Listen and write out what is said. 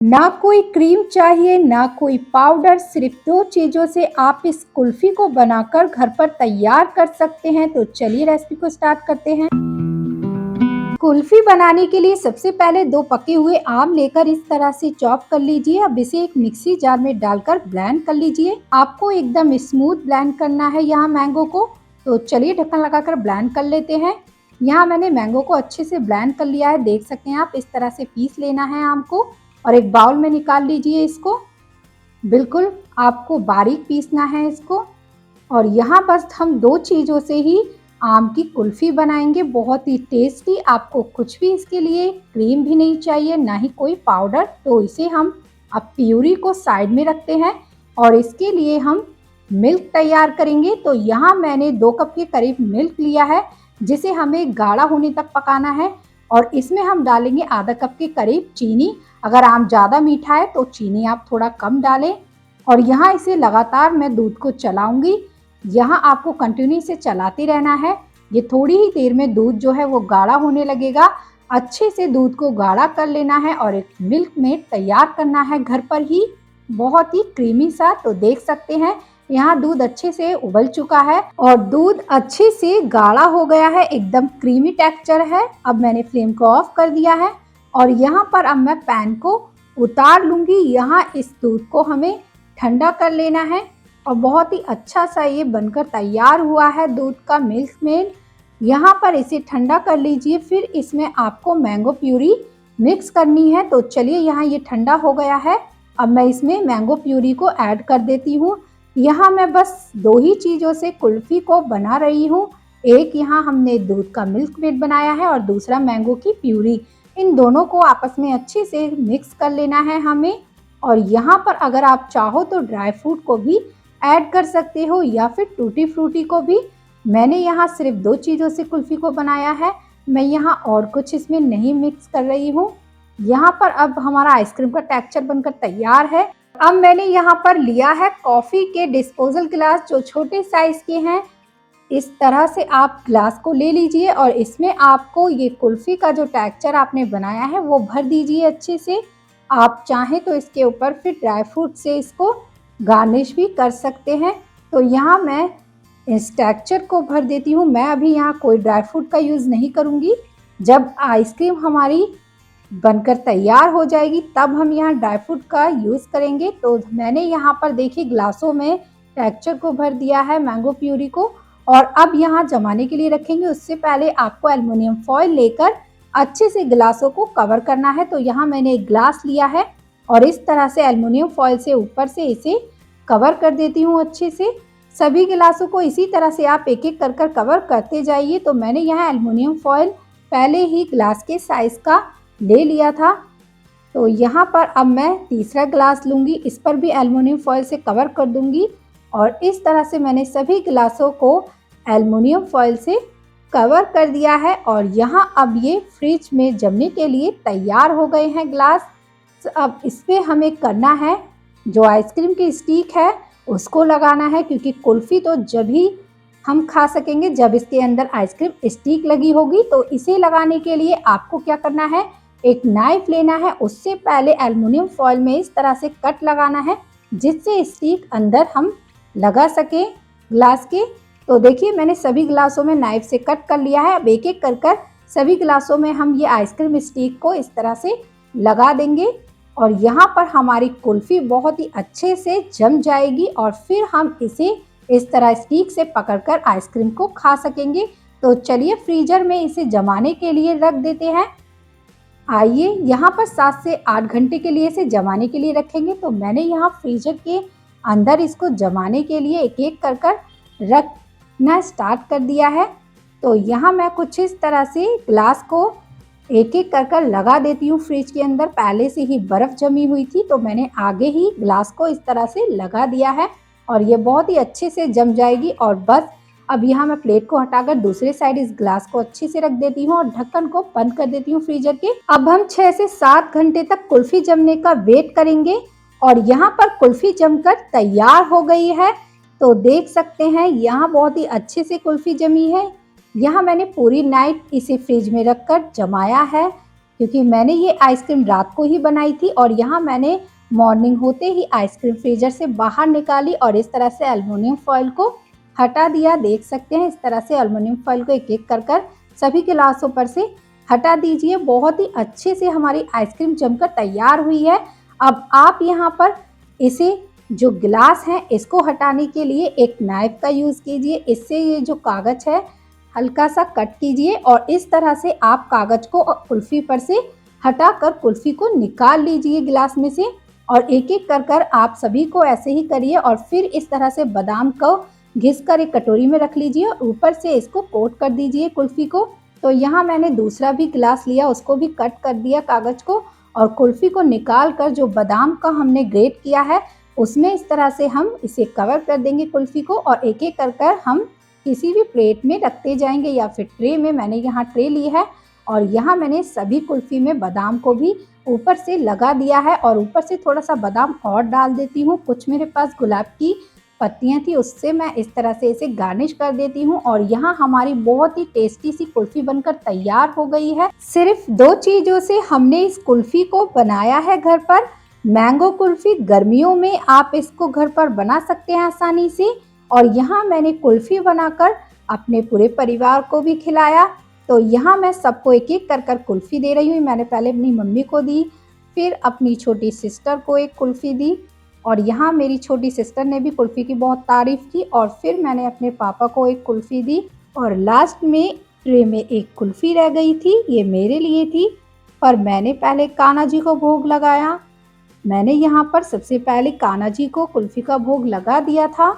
ना कोई क्रीम चाहिए, ना कोई पाउडर, सिर्फ 2 चीज़ों से आप इस कुल्फ़ी को बनाकर घर पर तैयार कर सकते हैं। तो चलिए रेसिपी को स्टार्ट करते हैं। कुल्फ़ी बनाने के लिए सबसे पहले 2 पके हुए आम लेकर इस तरह से चॉप कर लीजिए। अब इसे एक मिक्सी जार में डालकर ब्लेंड कर लीजिए। आपको एकदम स्मूथ ब्लेंड करना है यहाँ मैंगो को। तो चलिए ढक्कन लगाकर ब्लेंड कर लेते हैं। यहाँ मैंने मैंगो को अच्छे से ब्लेंड कर लिया है, देख सकते हैं आप। इस तरह से पीस लेना है आम को और एक बाउल में निकाल लीजिए इसको। बिल्कुल आपको बारीक पीसना है इसको। और यहाँ बस हम 2 चीज़ों से ही आम की कुल्फ़ी बनाएंगे, बहुत ही टेस्टी। आपको कुछ भी इसके लिए क्रीम भी नहीं चाहिए, ना ही कोई पाउडर। तो इसे हम अब प्यूरी को साइड में रखते हैं और इसके लिए हम मिल्क तैयार करेंगे। तो यहाँ मैंने 2 कप के करीब मिल्क लिया है, जिसे हमें गाढ़ा होने तक पकाना है। और इसमें हम डालेंगे आधा कप के करीब चीनी। अगर आम ज़्यादा मीठा है तो चीनी आप थोड़ा कम डालें। और यहाँ इसे लगातार मैं दूध को चलाऊंगी। यहाँ आपको कंटिन्यू से चलाते रहना है। ये थोड़ी ही देर में दूध जो है वो गाढ़ा होने लगेगा। अच्छे से दूध को गाढ़ा कर लेना है और एक मिल्क मेड तैयार करना है घर पर ही, बहुत ही क्रीमी सा। तो देख सकते हैं यहाँ दूध अच्छे से उबल चुका है और दूध अच्छे से गाढ़ा हो गया है, एकदम क्रीमी टेक्सचर है। अब मैंने फ्लेम को ऑफ कर दिया है और यहाँ पर अब मैं पैन को उतार लूंगी। यहाँ इस दूध को हमें ठंडा कर लेना है और बहुत ही अच्छा सा ये बनकर तैयार हुआ है दूध का मिल्क मेड। यहाँ पर इसे ठंडा कर लीजिए, फिर इसमें आपको मैंगो प्यूरी मिक्स करनी है। तो चलिए यहाँ ये ठंडा हो गया है। अब मैं इसमें मैंगो प्यूरी को ऐड कर देती हूँ। यहाँ मैं बस 2 ही चीज़ों से कुल्फ़ी को बना रही हूँ। एक यहाँ हमने दूध का मिल्क मेड बनाया है और दूसरा मैंगो की प्यूरी। इन दोनों को आपस में अच्छे से मिक्स कर लेना है हमें। और यहाँ पर अगर आप चाहो तो ड्राई फ्रूट को भी ऐड कर सकते हो या फिर टूटी फ्रूटी को भी। मैंने यहाँ सिर्फ 2 चीज़ों से कुल्फ़ी को बनाया है, मैं यहाँ और कुछ इसमें नहीं मिक्स कर रही हूँ। यहाँ पर अब हमारा आइसक्रीम का टेक्सचर बनकर तैयार है। अब मैंने यहाँ पर लिया है कॉफ़ी के डिस्पोजल गिलास, जो छोटे साइज़ के हैं। इस तरह से आप ग्लास को ले लीजिए और इसमें आपको ये कुल्फ़ी का जो टेक्सचर आपने बनाया है वो भर दीजिए अच्छे से। आप चाहें तो इसके ऊपर फिर ड्राई फ्रूट से इसको गार्निश भी कर सकते हैं। तो यहाँ मैं इस टेक्सचर को भर देती हूँ। मैं अभी यहाँ कोई ड्राई फ्रूट का यूज़ नहीं करूँगी। जब आइसक्रीम हमारी बनकर तैयार हो जाएगी तब हम यहाँ ड्राई फ्रूट का यूज़ करेंगे। तो मैंने यहाँ पर देखिए ग्लासों में टेक्सचर को भर दिया है मैंगो प्यूरी को। और अब यहाँ जमाने के लिए रखेंगे, उससे पहले आपको एल्युमिनियम फॉइल लेकर अच्छे से गिलासों को कवर करना है। तो यहाँ मैंने एक ग्लास लिया है और इस तरह से एल्युमिनियम फॉइल से ऊपर से इसे कवर कर देती हूँ अच्छे से। सभी गिलासों को इसी तरह से आप एक एक कर कवर करते जाइए। तो मैंने यहाँ एल्युमिनियम फॉइल पहले ही ग्लास के साइज़ का ले लिया था। तो यहाँ पर अब मैं तीसरा ग्लास लूँगी, इस पर भी एल्युमिनियम फॉइल से कवर कर दूँगी। और इस तरह से मैंने सभी गिलासों को एल्युमिनियम फॉइल से कवर कर दिया है। और यहाँ अब ये फ्रिज में जमने के लिए तैयार हो गए हैं ग्लास। अब इस पर हमें करना है, जो आइसक्रीम की स्टिक है उसको लगाना है, क्योंकि कुल्फ़ी तो जब ही हम खा सकेंगे जब इसके अंदर आइसक्रीम स्टिक लगी होगी। तो इसे लगाने के लिए आपको क्या करना है, एक नाइफ लेना है, उससे पहले एल्युमिनियम फॉइल में इस तरह से कट लगाना है जिससे स्टिक अंदर हम लगा सके ग्लास के। तो देखिए मैंने सभी गिलासों में नाइफ से कट कर लिया है। अब एक एक कर सभी गिलासों में हम ये आइसक्रीम स्टिक को इस तरह से लगा देंगे और यहाँ पर हमारी कुल्फ़ी बहुत ही अच्छे से जम जाएगी और फिर हम इसे इस तरह स्टिक से पकड़कर आइसक्रीम को खा सकेंगे। तो चलिए फ्रीजर में इसे जमाने के लिए रख देते हैं। आइए यहाँ पर 7 से 8 घंटे के लिए इसे जमाने के लिए रखेंगे। तो मैंने यहाँ फ्रीजर के अंदर इसको जमाने के लिए एक एक कर रखना स्टार्ट कर दिया है। तो यहाँ मैं कुछ इस तरह से ग्लास को एक एक कर लगा देती हूँ फ्रिज के अंदर। पहले से ही बर्फ़ जमी हुई थी तो मैंने आगे ही ग्लास को इस तरह से लगा दिया है और ये बहुत ही अच्छे से जम जाएगी। और बस अब यहाँ मैं प्लेट को हटाकर दूसरे साइड इस ग्लास को अच्छे से रख देती हूँ और ढक्कन को बंद कर देती हूँ फ्रीजर के। अब हम 6 से 7 घंटे तक कुल्फ़ी जमने का वेट करेंगे और यहाँ पर कुल्फ़ी जमकर तैयार हो गई है। तो देख सकते हैं यहाँ बहुत ही अच्छे से कुल्फ़ी जमी है। यहाँ मैंने पूरी नाइट इसे फ्रिज में रखकर जमाया है, क्योंकि मैंने ये आइसक्रीम रात को ही बनाई थी और यहाँ मैंने मॉर्निंग होते ही आइसक्रीम फ्रीजर से बाहर निकाली और इस तरह से एल्युमिनियम फॉइल को हटा दिया। देख सकते हैं इस तरह से एल्युमिनियम फॉइल को एक-एक कर सभी गिलासों पर से हटा दीजिए। बहुत ही अच्छे से हमारी आइसक्रीम जमकर तैयार हुई है। अब आप यहाँ पर इसे जो गिलास है इसको हटाने के लिए एक नाइफ का यूज़ कीजिए। इससे ये जो कागज़ है हल्का सा कट कीजिए और इस तरह से आप कागज़ को कुल्फ़ी पर से हटाकर कुल्फ़ी को निकाल लीजिए गिलास में से और एक-एक कर आप सभी को ऐसे ही करिए और फिर इस तरह से बादाम को घिसकर एक कटोरी में रख लीजिए और ऊपर से इसको कोट कर दीजिए कुल्फ़ी को। तो यहाँ मैंने दूसरा भी गिलास लिया, उसको भी कट कर दिया कागज़ को और कुल्फ़ी को निकाल कर जो बादाम का हमने ग्रेट किया है उसमें इस तरह से हम इसे कवर कर देंगे कुल्फ़ी को और एक-एक कर हम किसी भी प्लेट में रखते जाएंगे या फिर ट्रे में। मैंने यहाँ ट्रे ली है और यहाँ मैंने सभी कुल्फ़ी में बादाम को भी ऊपर से लगा दिया है और ऊपर से थोड़ा सा बादाम और डाल देती हूँ। कुछ मेरे पास गुलाब की पत्तियाँ थी उससे मैं इस तरह से इसे गार्निश कर देती हूँ और यहाँ हमारी बहुत ही टेस्टी सी कुल्फ़ी बनकर तैयार हो गई है। सिर्फ 2 चीज़ों से हमने इस कुल्फ़ी को बनाया है घर पर। मैंगो कुल्फ़ी गर्मियों में आप इसको घर पर बना सकते हैं आसानी से और यहाँ मैंने कुल्फ़ी बनाकर अपने पूरे परिवार को भी खिलाया। तो यहाँ मैं सबको एक-एक कर कुल्फ़ी दे रही हूँ। मैंने पहले अपनी मम्मी को दी, फिर अपनी छोटी सिस्टर को एक कुल्फ़ी दी और यहाँ मेरी छोटी सिस्टर ने भी कुल्फ़ी की बहुत तारीफ़ की और फिर मैंने अपने पापा को एक कुल्फ़ी दी और लास्ट में ट्रे में एक कुल्फ़ी रह गई थी, ये मेरे लिए थी। पर मैंने पहले कान्हा जी को भोग लगाया। मैंने यहाँ पर सबसे पहले कान्हा जी को कुल्फ़ी का भोग लगा दिया था।